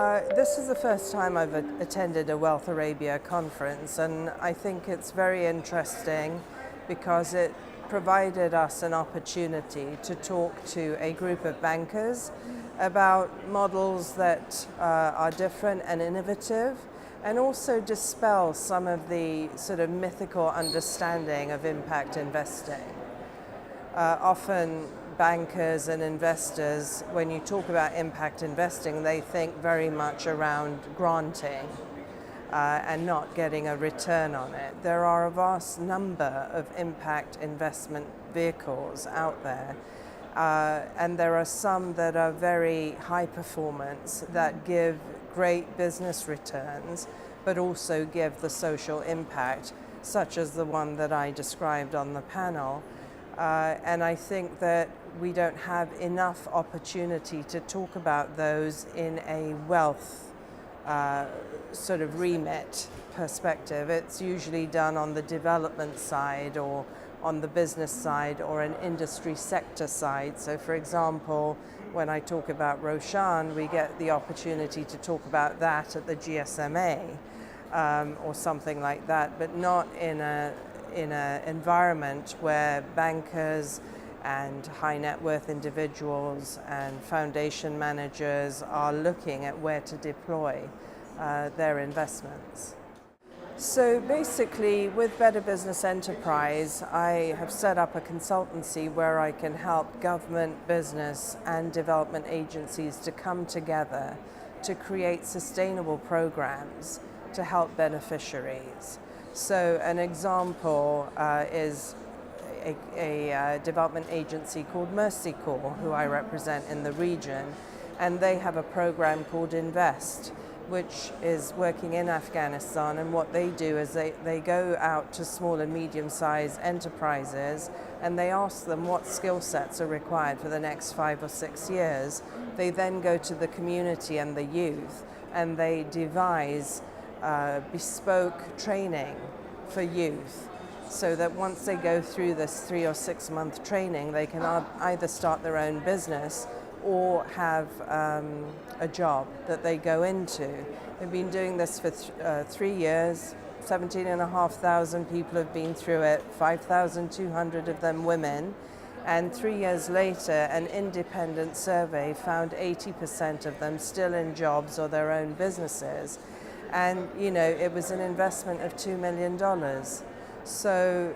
This is the first time I've attended a Wealth Arabia conference, and I think it's very interesting because it provided us an opportunity to talk to a group of bankers about models that are different and innovative, and also dispel some of the sort of mythical understanding of impact investing. Often bankers and investors, when you talk about impact investing, they think very much around granting and not getting a return on it. There are a vast number of impact investment vehicles out there, and there are some that are very high performance, that give great business returns, but also give the social impact, such as the one that I described on the panel. And I think that we don't have enough opportunity to talk about those in a wealth sort of remit perspective. It's usually done on the development side or on the business side or an industry sector side. So for example, when I talk about Roshan, we get the opportunity to talk about that at the GSMA or something like that, but not in an environment where bankers and high net worth individuals and foundation managers are looking at where to deploy their investments. So basically, with Better Business Enterprise, I have set up a consultancy where I can help government, business and development agencies to come together to create sustainable programs to help beneficiaries. So an example is a development agency called Mercy Corps, who I represent in the region, and they have a program called Invest, which is working in Afghanistan, and what they do is they go out to small and medium-sized enterprises and they ask them what skill sets are required for the next 5 or 6 years. They then go to the community and the youth and they devise bespoke training for youth, so that once they go through this 3 or 6 month training, they can either start their own business or have a job that they go into. They've been doing this for 3 years. 17,500 people have been through it, 5,200 of them women. And 3 years later, an independent survey found 80% of them still in jobs or their own businesses. And, you know, it was an investment of $2 million. So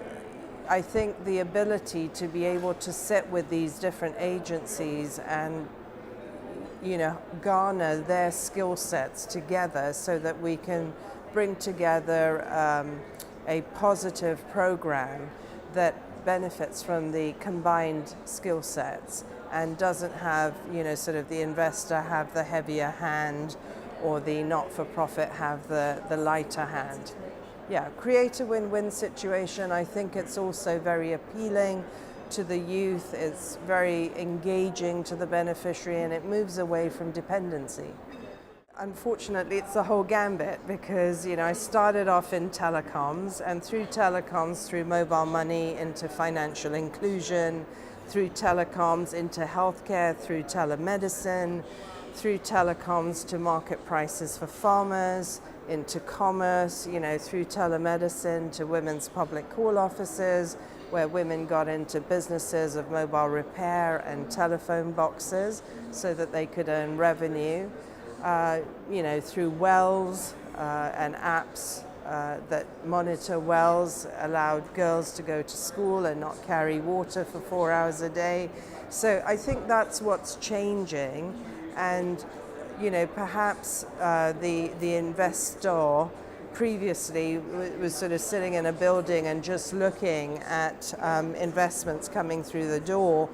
I think the ability to be able to sit with these different agencies and, you know, garner their skill sets together so that we can bring together a positive program that benefits from the combined skill sets and doesn't have, you know, sort of the investor have the heavier hand or the not-for-profit have the lighter hand. Yeah, create a win-win situation. I think it's also very appealing to the youth. It's very engaging to the beneficiary, and it moves away from dependency. Unfortunately, it's the whole gambit because, you know, I started off in telecoms, and through telecoms, through mobile money, into financial inclusion, through telecoms into healthcare, through telemedicine, through telecoms to market prices for farmers, into commerce, you know, through telemedicine to women's public call offices, where women got into businesses of mobile repair and telephone boxes so that they could earn revenue, you know, through wells and apps that monitor wells, allowed girls to go to school and not carry water for 4 hours a day. So I think that's what's changing. And, you know, perhaps the investor previously was sort of sitting in a building and just looking at investments coming through the door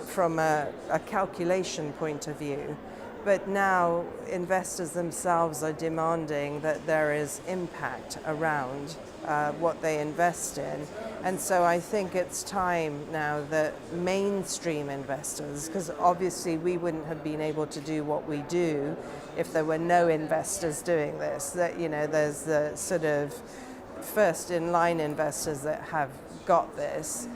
from a calculation point of view. But now investors themselves are demanding that there is impact around what they invest in. And so I think it's time now that mainstream investors, because obviously we wouldn't have been able to do what we do if there were no investors doing this, that, you know, there's the sort of first in line investors that have got this.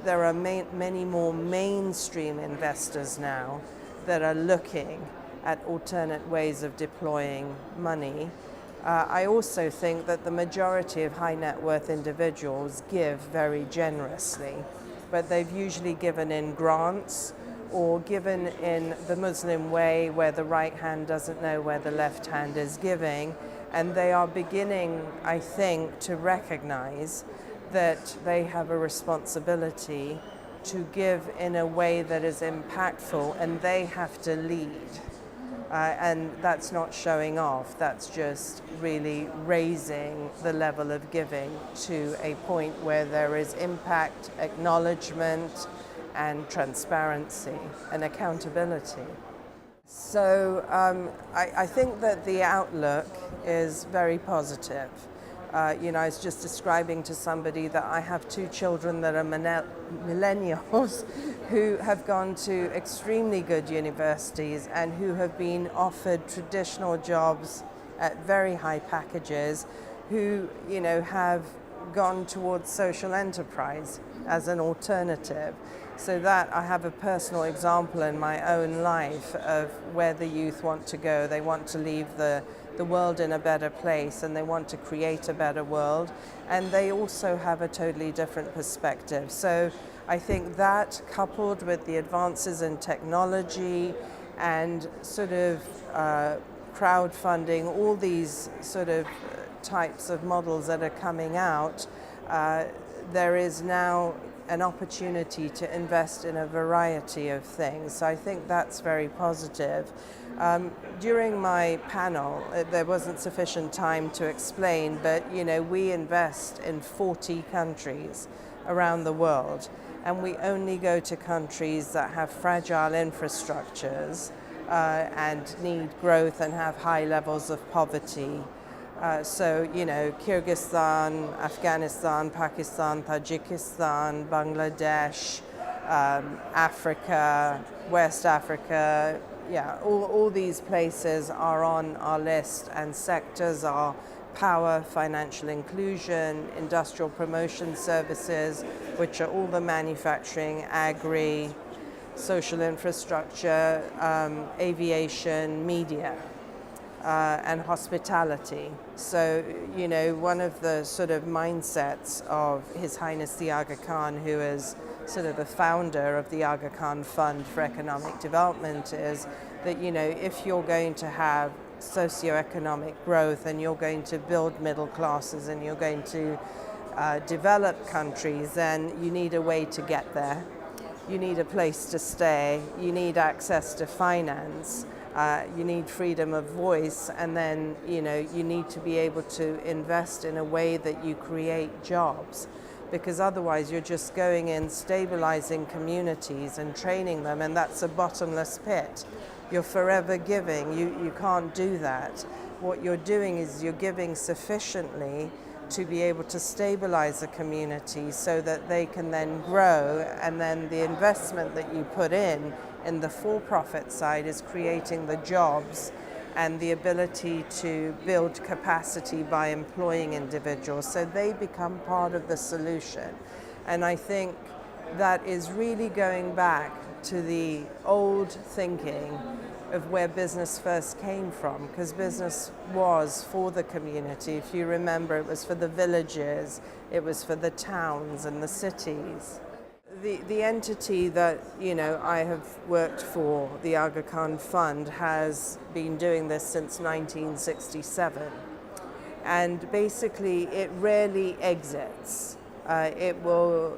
There are many more mainstream investors now that are looking at alternate ways of deploying money. I also think that the majority of high net worth individuals give very generously, but they've usually given in grants or given in the Muslim way where the right hand doesn't know where the left hand is giving, and they are beginning, I think, to recognize that they have a responsibility to give in a way that is impactful, and they have to lead. And that's not showing off, that's just really raising the level of giving to a point where there is impact, acknowledgement, and transparency and accountability. So I think that the outlook is very positive. I was just describing to somebody that I have 2 children that are millennials who have gone to extremely good universities and who have been offered traditional jobs at very high packages, who have gone towards social enterprise as an alternative. So that I have a personal example in my own life of where the youth want to go. They want to leave the world in a better place, and they want to create a better world, and they also have a totally different perspective. So I think that, coupled with the advances in technology and sort of crowdfunding, all these sort of types of models that are coming out, there is now an opportunity to invest in a variety of things. So I think that's very positive. During my panel, there wasn't sufficient time to explain, but we invest in 40 countries around the world, and we only go to countries that have fragile infrastructures and need growth and have high levels of poverty. So, Kyrgyzstan, Afghanistan, Pakistan, Tajikistan, Bangladesh, Africa, West Africa, all these places are on our list, and sectors are power, financial inclusion, industrial promotion services, which are all the manufacturing, agri, social infrastructure, aviation, media. And hospitality. So, one of the sort of mindsets of His Highness the Aga Khan, who is sort of the founder of the Aga Khan Fund for Economic Development, is that, if you're going to have socioeconomic growth and you're going to build middle classes and you're going to develop countries, then you need a way to get there. You need a place to stay. You need access to finance. You need freedom of voice, and then you need to be able to invest in a way that you create jobs, because otherwise you're just going in, stabilizing communities and training them, and that's a bottomless pit. You're forever giving. You can't do that. What you're doing is you're giving sufficiently to be able to stabilize a community so that they can then grow, and then the investment that you put in the for-profit side is creating the jobs and the ability to build capacity by employing individuals, so they become part of the solution. And I think that is really going back to the old thinking of where business first came from, because business was for the community. If you remember, it was for the villages, it was for the towns and the cities. The entity that I have worked for, the Aga Khan Fund, has been doing this since 1967, and basically it rarely exits. It will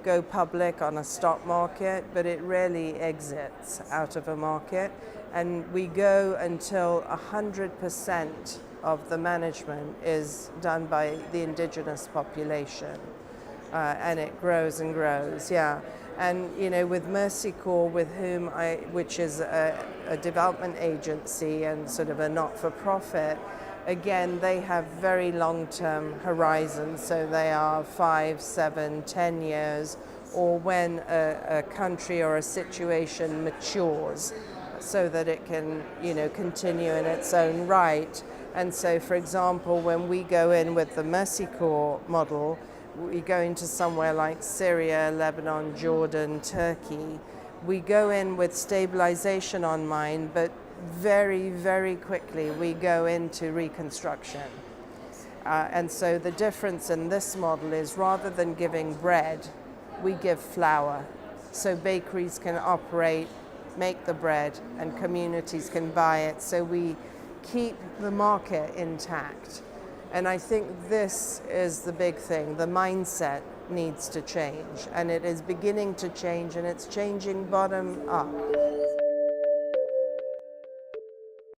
go public on a stock market, but it rarely exits out of a market, and we go until 100% of the management is done by the indigenous population. And it grows and grows, And with Mercy Corps, which is a development agency and sort of a not-for-profit, again, they have very long-term horizons. So they are 5, 7, 10 years, or when a country or a situation matures, so that it can, continue in its own right. And so, for example, when we go in with the Mercy Corps model, we go into somewhere like Syria, Lebanon, Jordan, Turkey. We go in with stabilization on mind, but very, very quickly we go into reconstruction. And so the difference in this model is rather than giving bread, we give flour. So bakeries can operate, make the bread, and communities can buy it. So we keep the market intact. And I think this is the big thing. The mindset needs to change, and it is beginning to change, and it's changing bottom up.